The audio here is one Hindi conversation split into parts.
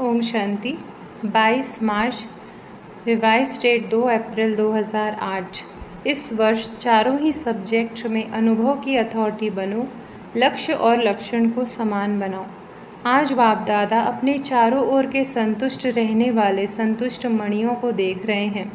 ओम शांति। 22 मार्च रिवाइज डेट 2 अप्रैल 2008। इस वर्ष चारों ही सब्जेक्ट में अनुभव की अथॉरिटी बनो, लक्ष्य और लक्षण को समान बनाओ। आज बाप दादा अपने चारों ओर के संतुष्ट रहने वाले संतुष्ट मणियों को देख रहे हैं।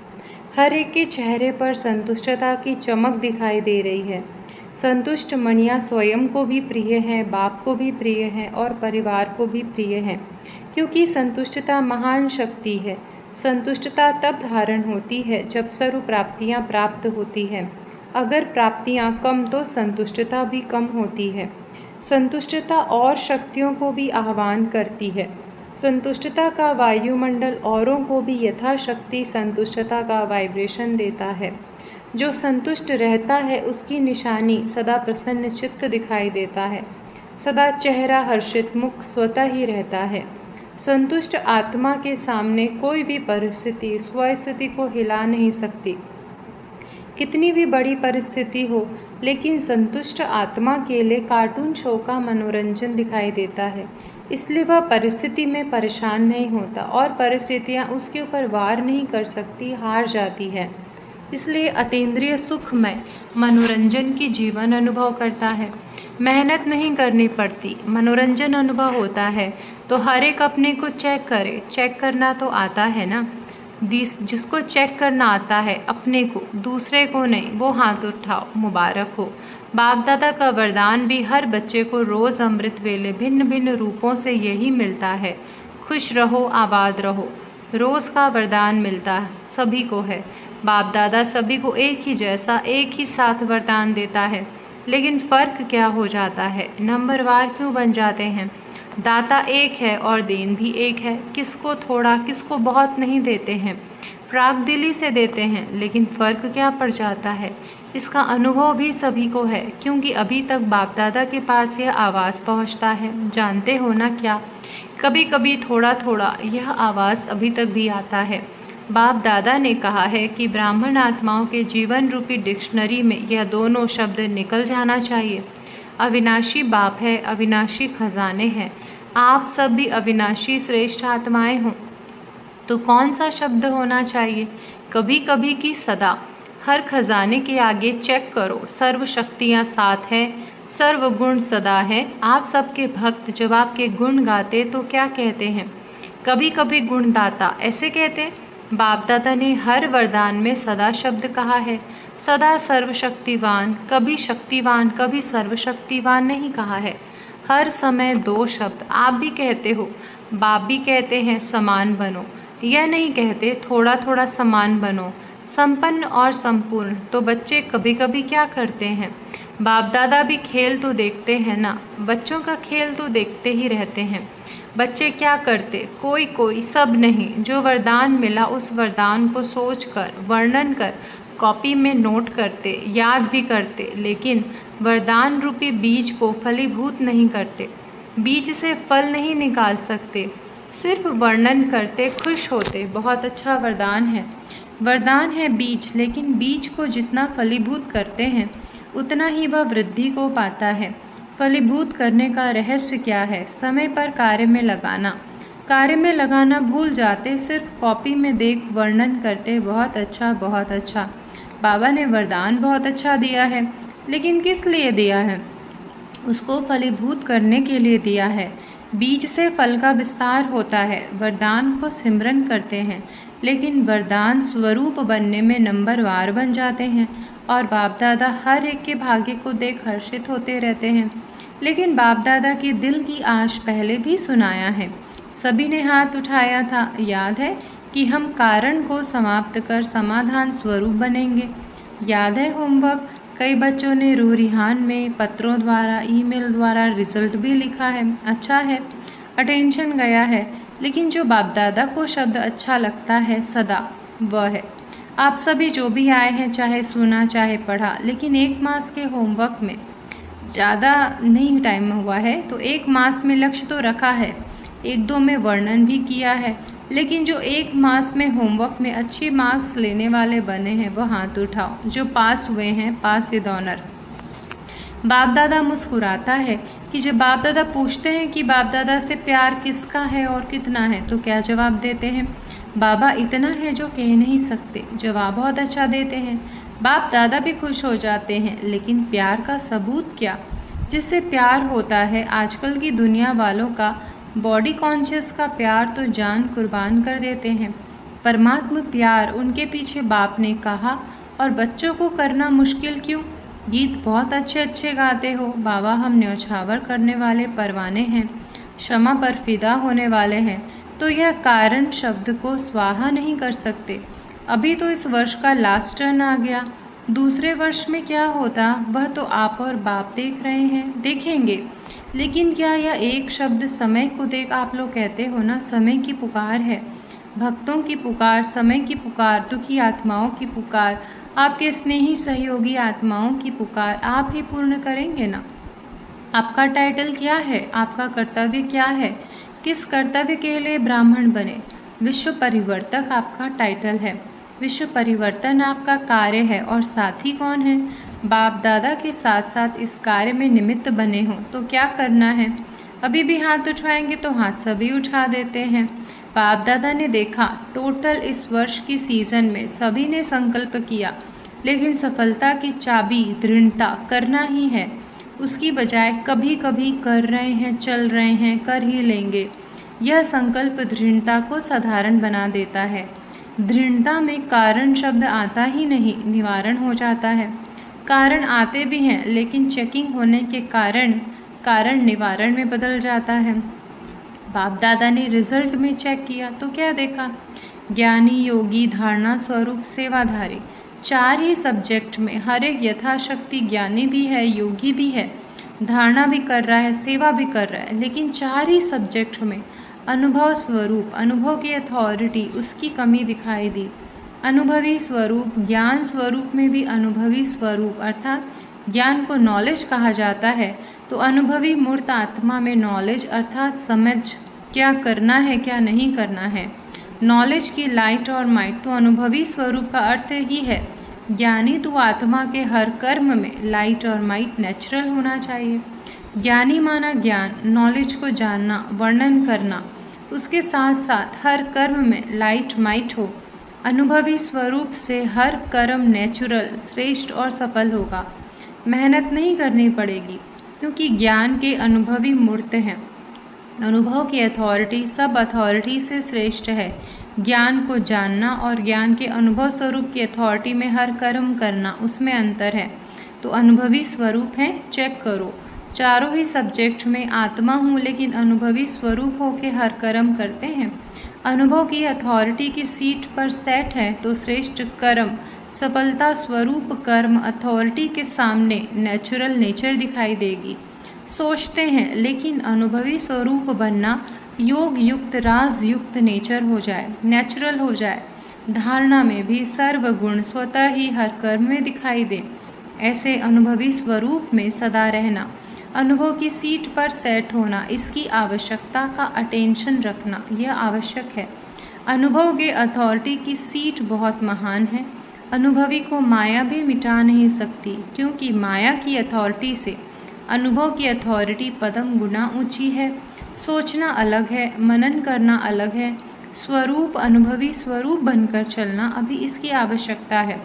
हर एक के चेहरे पर संतुष्टता की चमक दिखाई दे रही है। संतुष्ट मणियाँ स्वयं को भी प्रिय हैं, बाप को भी प्रिय हैं और परिवार को भी प्रिय हैं, क्योंकि संतुष्टता महान शक्ति है। संतुष्टता तब धारण होती है जब सर्व प्राप्तियाँ प्राप्त होती हैं। अगर प्राप्तियाँ कम तो संतुष्टता भी कम होती है। संतुष्टता और शक्तियों को भी आह्वान करती है। संतुष्टता का वायुमंडल औरों को भी यथाशक्ति संतुष्टता का वाइब्रेशन देता है। जो संतुष्ट रहता है उसकी निशानी सदा प्रसन्न चित्त दिखाई देता है। सदा चेहरा हर्षित मुख स्वतः ही रहता है। संतुष्ट आत्मा के सामने कोई भी परिस्थिति स्वस्थिति को हिला नहीं सकती। कितनी भी बड़ी परिस्थिति हो, लेकिन संतुष्ट आत्मा के लिए कार्टून शो का मनोरंजन दिखाई देता है। इसलिए वह परिस्थिति में परेशान नहीं होता और परिस्थितियाँ उसके ऊपर वार नहीं कर सकती, हार जाती है। इसलिए अतीन्द्रिय सुखमय मनोरंजन की जीवन अनुभव करता है। मेहनत नहीं करनी पड़ती, मनोरंजन अनुभव होता है। तो हर एक अपने को चेक करे। चेक करना तो आता है ना। जिसको चेक करना आता है अपने को, दूसरे को नहीं, वो हाथ उठाओ, मुबारक हो। बाप दादा का वरदान भी हर बच्चे को रोज़ अमृत वेले भिन्न भिन्न रूपों से यही मिलता है। खुश रहो, आबाद रहो। रोज़ का वरदान मिलता सभी को है। बाप दादा सभी को एक ही जैसा एक ही साथ वरदान देता है, लेकिन फ़र्क क्या हो जाता है? नंबरवार क्यों बन जाते हैं? दाता एक है और देन भी एक है। किसको थोड़ा किसको बहुत नहीं देते हैं, प्राक दिली से देते हैं, लेकिन फ़र्क क्या पड़ जाता है? इसका अनुभव भी सभी को है, क्योंकि अभी तक बाप दादा के पास यह आवाज़ पहुंचता है। जानते हो ना क्या? कभी कभी थोड़ा थोड़ा यह आवाज़ अभी तक भी आता है। बाप दादा ने कहा है कि ब्राह्मण आत्माओं के जीवन रूपी डिक्शनरी में यह दोनों शब्द निकल जाना चाहिए। अविनाशी बाप है, अविनाशी खजाने हैं। आप सब भी अविनाशी श्रेष्ठ आत्माएं हों तो कौन सा शब्द होना चाहिए? कभी कभी की सदा। हर खजाने के आगे चेक करो, सर्व शक्तियाँ साथ हैं, सर्व गुण सदा है। आप सबके भक्त जब आपके गुण गाते तो क्या कहते हैं? कभी कभी गुणदाता ऐसे कहते। बाप दादा ने हर वरदान में सदा शब्द कहा है। सदा सर्वशक्तिवान, कभी शक्तिवान कभी सर्वशक्तिवान नहीं कहा है। हर समय दो शब्द आप भी कहते हो, बाप भी कहते हैं समान बनो। यह नहीं कहते थोड़ा थोड़ा समान बनो, संपन्न और संपूर्ण। तो बच्चे कभी कभी क्या करते हैं? बाप दादा भी खेल तो देखते हैं ना, बच्चों का खेल तो देखते ही रहते हैं। बच्चे क्या करते? कोई कोई, सब नहीं। जो वरदान मिला उस वरदान को सोच कर, वर्णन कर, कॉपी में नोट करते, याद भी करते, लेकिन वरदान रूपी बीज को फलीभूत नहीं करते। बीज से फल नहीं निकाल सकते, सिर्फ वर्णन करते, खुश होते। बहुत अच्छा वरदान है। वरदान है बीज, लेकिन बीज को जितना फलीभूत करते हैं उतना ही वह वृद्धि को पाता है। फलीभूत करने का रहस्य क्या है? समय पर कार्य में लगाना। कार्य में लगाना भूल जाते, सिर्फ कॉपी में देख वर्णन करते, बहुत अच्छा बहुत अच्छा। बाबा ने वरदान बहुत अच्छा दिया है, लेकिन किस लिए दिया है? उसको फलीभूत करने के लिए दिया है। बीज से फल का विस्तार होता है। वरदान को सिमरन करते हैं, लेकिन वरदान स्वरूप बनने में नंबरवार बन जाते हैं और बाप दादा हर एक के भाग्य को देख हर्षित होते रहते हैं। लेकिन बाप दादा की दिल की आश पहले भी सुनाया है। सभी ने हाथ उठाया था, याद है कि हम कारण को समाप्त कर समाधान स्वरूप बनेंगे। याद है होमवर्क? कई बच्चों ने रूह-रिहान में पत्रों द्वारा, ईमेल द्वारा रिजल्ट भी लिखा है। अच्छा है, अटेंशन गया है, लेकिन जो बाप दादा को शब्द अच्छा लगता है सदा, वह है। आप सभी जो भी आए हैं, चाहे सुना चाहे पढ़ा, लेकिन 1 मास के होमवर्क में ज़्यादा नहीं टाइम हुआ है, तो 1 मास में लक्ष्य तो रखा है, 1-2 में वर्णन भी किया है, लेकिन जो 1 मास में होमवर्क में अच्छे मार्क्स लेने वाले बने हैं वो हाथ उठाओ। जो पास हुए हैं, पास विद ऑनर। बाप दादा मुस्कुराता है कि जब बाप दादा पूछते हैं कि बाप दादा से प्यार किसका है और कितना है, तो क्या जवाब देते हैं? बाबा इतना है जो कह नहीं सकते। जवाब बहुत अच्छा देते हैं। बाप दादा भी खुश हो जाते हैं, लेकिन प्यार का सबूत क्या? जिससे प्यार होता है आजकल की दुनिया वालों का बॉडी कॉन्शियस का प्यार तो जान कुर्बान कर देते हैं। परमात्मा प्यार उनके पीछे बाप ने कहा, और बच्चों को करना मुश्किल क्यों? गीत बहुत अच्छे अच्छे गाते हो बाबा, हम न्यौछावर करने वाले परवाने हैं, क्षमा पर फिदा होने वाले हैं, तो यह कारण शब्द को स्वाहा नहीं कर सकते। अभी तो इस वर्ष का लास्ट टर्न आ गया, दूसरे वर्ष में क्या होता वह तो आप और बाप देख रहे हैं, देखेंगे। लेकिन क्या यह एक शब्द समय को देख, आप लोग कहते हो ना समय की पुकार है, भक्तों की पुकार, समय की पुकार, दुखी आत्माओं की पुकार, आपके स्नेही सहयोगी आत्माओं की पुकार आप ही पूर्ण करेंगे ना? आपका टाइटल क्या है? आपका कर्तव्य क्या है? किस कर्तव्य के लिए ब्राह्मण बने? विश्व परिवर्तक आपका टाइटल है, विश्व परिवर्तन आपका कार्य है, और साथी कौन है? बाप दादा के साथ साथ इस कार्य में निमित्त बने हों तो क्या करना है? अभी भी हाथ उठाएंगे तो हाथ सभी उठा देते हैं। बाप दादा ने देखा टोटल इस वर्ष की सीज़न में सभी ने संकल्प किया, लेकिन सफलता की चाबी दृढ़ता करना ही है। उसकी बजाय कभी कभी कर रहे हैं, चल रहे हैं, कर ही लेंगे। यह संकल्प दृढ़ता को साधारण बना देता है। दृढ़ता में कारण शब्द आता ही नहीं, निवारण हो जाता है। कारण आते भी हैं, लेकिन चेकिंग होने के कारण निवारण में बदल जाता है। बाप दादा ने रिजल्ट में चेक किया तो क्या देखा? ज्ञानी, योगी, धारणा स्वरूप, सेवाधारी, 4 ही सब्जेक्ट में हर एक यथाशक्ति ज्ञानी भी है, योगी भी है, धारणा भी कर रहा है, सेवा भी कर रहा है, लेकिन 4 ही सब्जेक्ट में अनुभव स्वरूप, अनुभव की अथॉरिटी, उसकी कमी दिखाई दी। अनुभवी स्वरूप, ज्ञान स्वरूप में भी अनुभवी स्वरूप, अर्थात ज्ञान को नॉलेज कहा जाता है, तो अनुभवी मूर्त आत्मा में नॉलेज अर्थात समझ, क्या करना है क्या नहीं करना है, नॉलेज की लाइट और माइट, तो अनुभवी स्वरूप का अर्थ ही है ज्ञानी तो आत्मा के हर कर्म में लाइट और माइट नेचुरल होना चाहिए। ज्ञानी माना ज्ञान, नॉलेज को जानना, वर्णन करना, उसके साथ साथ हर कर्म में लाइट माइट हो। अनुभवी स्वरूप से हर कर्म नेचुरल, श्रेष्ठ और सफल होगा। मेहनत नहीं करनी पड़ेगी, क्योंकि ज्ञान के अनुभवी मूर्त हैं। अनुभव की अथॉरिटी सब अथॉरिटी से श्रेष्ठ है। ज्ञान को जानना और ज्ञान के अनुभव स्वरूप की अथॉरिटी में हर कर्म करना, उसमें अंतर है। तो अनुभवी स्वरूप है, चेक करो। 4 ही सब्जेक्ट में आत्मा हूँ, लेकिन अनुभवी स्वरूप हो के हर कर्म करते हैं। अनुभव की अथॉरिटी की सीट पर सेट है तो श्रेष्ठ कर्म, सफलता स्वरूप कर्म अथॉरिटी के सामने नेचुरल नेचर दिखाई देगी। सोचते हैं, लेकिन अनुभवी स्वरूप बनना योग युक्त, राज युक्त नेचर हो जाए, नेचुरल हो जाए। धारणा में भी सर्वगुण स्वतः ही हर कर्म में दिखाई दे। ऐसे अनुभवी स्वरूप में सदा रहना, अनुभव की सीट पर सेट होना, इसकी आवश्यकता का अटेंशन रखना, यह आवश्यक है। अनुभव के अथॉरिटी की सीट बहुत महान है। अनुभवी को माया भी मिटा नहीं सकती, क्योंकि माया की अथॉरिटी से अनुभव की अथॉरिटी पदम गुना ऊंची है। सोचना अलग है, मनन करना अलग है। स्वरूप, अनुभवी स्वरूप बनकर चलना, अभी इसकी आवश्यकता है।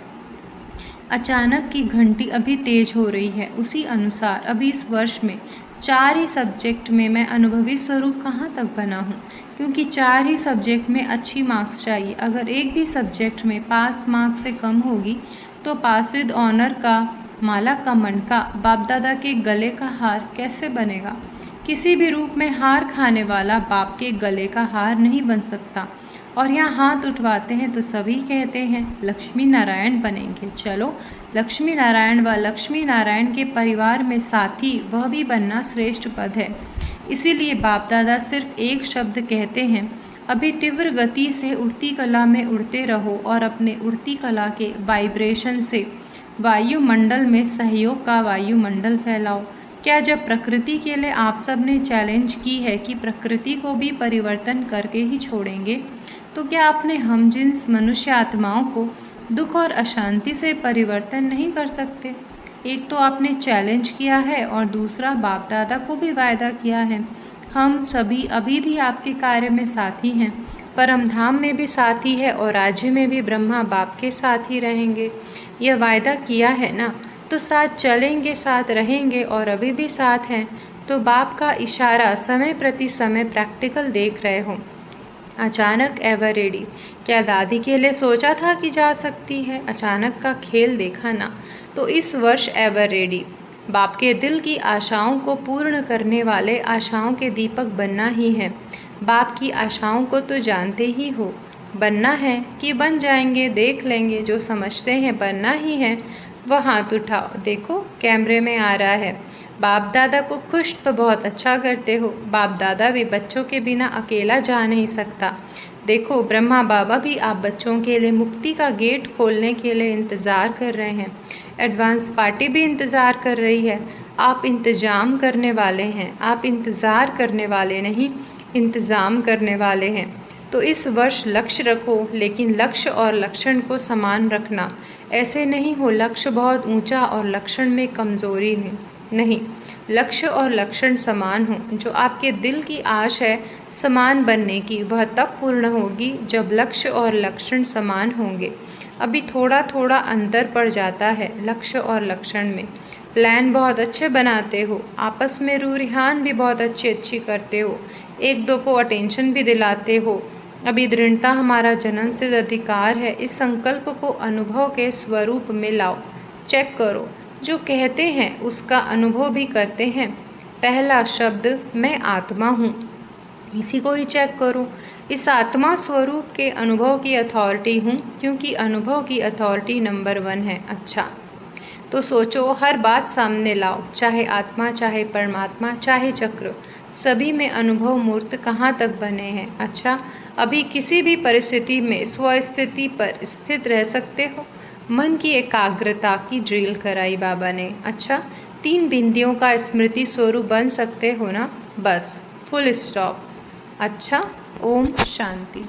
अचानक की घंटी अभी तेज हो रही है, उसी अनुसार अभी इस वर्ष में 4 ही सब्जेक्ट में मैं अनुभवी स्वरूप कहाँ तक बना हूँ, क्योंकि 4 ही सब्जेक्ट में अच्छी मार्क्स चाहिए। अगर एक भी सब्जेक्ट में पास मार्क्स से कम होगी तो पास विद ऑनर का माला का मनका, बाप दादा के गले का हार कैसे बनेगा? किसी भी रूप में हार खाने वाला बाप के गले का हार नहीं बन सकता। और यहाँ हाथ उठवाते हैं तो सभी कहते हैं लक्ष्मी नारायण बनेंगे। चलो, लक्ष्मी नारायण व लक्ष्मी नारायण के परिवार में साथी, वह भी बनना श्रेष्ठ पद है। इसीलिए बाप दादा सिर्फ एक शब्द कहते हैं, अभी तीव्र गति से उड़ती कला में उड़ते रहो और अपने उड़ती कला के वाइब्रेशन से वायुमंडल में सहयोग का वायुमंडल फैलाओ। क्या जब प्रकृति के लिए आप सब ने चैलेंज की है कि प्रकृति को भी परिवर्तन करके ही छोड़ेंगे, तो क्या अपने हमजिन्स मनुष्य आत्माओं को दुख और अशांति से परिवर्तन नहीं कर सकते? एक तो आपने चैलेंज किया है और दूसरा बाप दादा को भी वायदा किया है। हम सभी अभी भी आपके कार्य में साथी हैं, परमधाम में भी साथी है और राज्य में भी ब्रह्मा बाप के साथ ही रहेंगे। यह वायदा किया है ना, तो साथ चलेंगे, साथ रहेंगे और अभी भी साथ हैं। तो बाप का इशारा समय प्रति समय प्रैक्टिकल देख रहे हो। अचानक एवर रेडी, क्या दादी के लिए सोचा था कि जा सकती है? अचानक का खेल देखा ना। तो इस वर्ष एवर रेडी, बाप के दिल की आशाओं को पूर्ण करने वाले आशाओं के दीपक बनना ही है। बाप की आशाओं को तो जानते ही हो, बनना है कि बन जाएंगे, देख लेंगे। जो समझते हैं बनना ही है वह हाथ उठाओ। देखो कैमरे में आ रहा है। बाप दादा को खुश तो बहुत अच्छा करते हो। बाप दादा भी बच्चों के बिना अकेला जा नहीं सकता। देखो ब्रह्मा बाबा भी आप बच्चों के लिए मुक्ति का गेट खोलने के लिए इंतज़ार कर रहे हैं। एडवांस पार्टी भी इंतज़ार कर रही है। आप इंतजाम करने वाले हैं। आप इंतज़ार करने वाले नहीं, इंतज़ाम करने वाले हैं। तो इस वर्ष लक्ष्य रखो, लेकिन लक्ष्य और लक्षण को समान रखना। ऐसे नहीं हो लक्ष्य बहुत ऊंचा और लक्षण में कमज़ोरी नहीं, लक्ष्य और लक्षण समान हो। जो आपके दिल की आश है समान बनने की, वह तब पूर्ण होगी जब लक्ष्य और लक्षण समान होंगे। अभी थोड़ा थोड़ा अंतर पड़ जाता है लक्ष्य और लक्षण में। प्लान बहुत अच्छे बनाते हो, आपस में रूरिहान भी बहुत अच्छी करते हो, एक दो को अटेंशन भी दिलाते हो। अभी दृढ़ता हमारा जन्म से अधिकार है। इस संकल्प को अनुभव के स्वरूप में लाओ। चेक करो, जो कहते हैं उसका अनुभव भी करते हैं। पहला शब्द मैं आत्मा हूँ, इसी को ही चेक करो। इस आत्मा स्वरूप के अनुभव की अथॉरिटी हूँ, क्योंकि अनुभव की अथॉरिटी नंबर 1 है। अच्छा, तो सोचो, हर बात सामने लाओ, चाहे आत्मा, चाहे परमात्मा, चाहे चक्र, सभी में अनुभव मूर्त कहाँ तक बने हैं। अच्छा, अभी किसी भी परिस्थिति में स्वस्थिति पर स्थित रह सकते हो। मन की एकाग्रता की ड्रिल कराई बाबा ने। अच्छा, 3 बिंदियों का स्मृति स्वरूप बन सकते हो ना, बस फुल स्टॉप। अच्छा, ओम शांति।